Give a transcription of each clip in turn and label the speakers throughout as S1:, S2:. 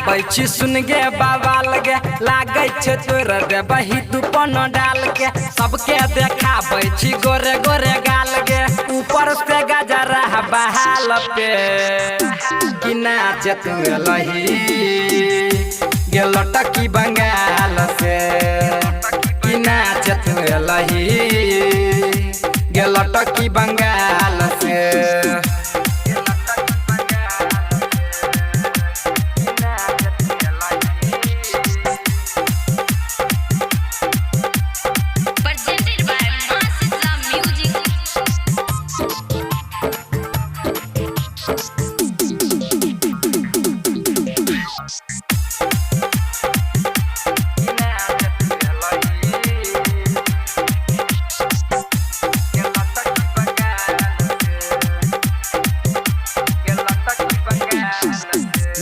S1: देखाबै छी सुन गे बवाल गे लागै छै तोर देबही दुपन डाल के सबके देखाबै छी गोरे गोरे गाल गे ऊपर से गजरा बहाल पे कि नाच तू लही गे लटकी बंगाल से कि नाच तू लही गे लटकी बंगाल से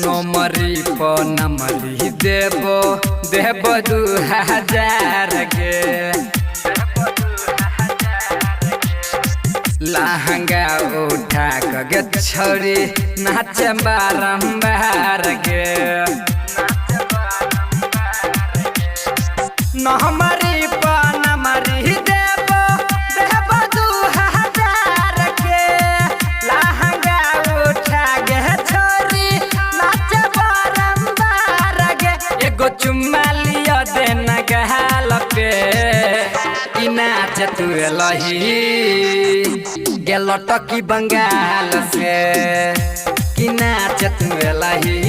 S1: नमरी प नमरी देबो 2000 के लहंगा उठा के छोरी नाच बारंबार के नमरी प नमरी देबो 2000 के लहंगा उठा के छोरी नाच बारंबार के एगो चुम्मा लिया देना गहाल पे कि नाच तू लही गे लटकी बंगाल से कि नाच तू लही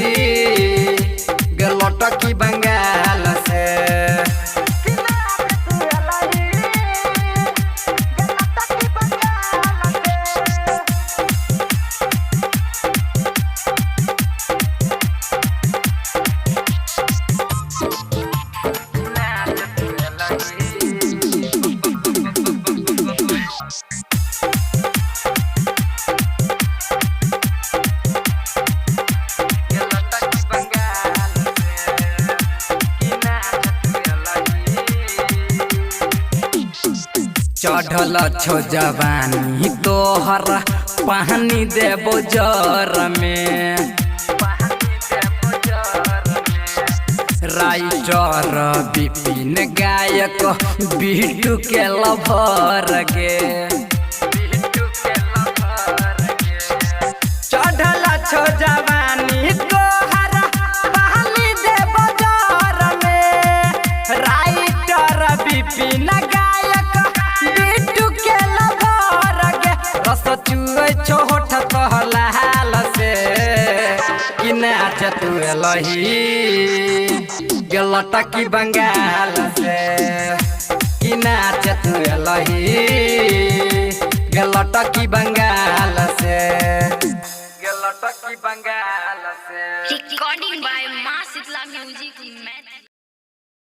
S1: गे लटकी बंगाल से चढ़ल छो जवानी तोहर पानी देबो जर में राइटर विपिन गायक बिट्टू के लभर गे चढ़ल छो जवानी तोहर पानी देबो जर में राइटर विपिन छोट कहलाल से कि नाच तू लही गे लटकी बंगाल से कि नाच तू लही गे लटकी बंगाल से गे लटकी बंगाल से
S2: रिकॉर्डिंग बाय मां शीतला म्यूजिक।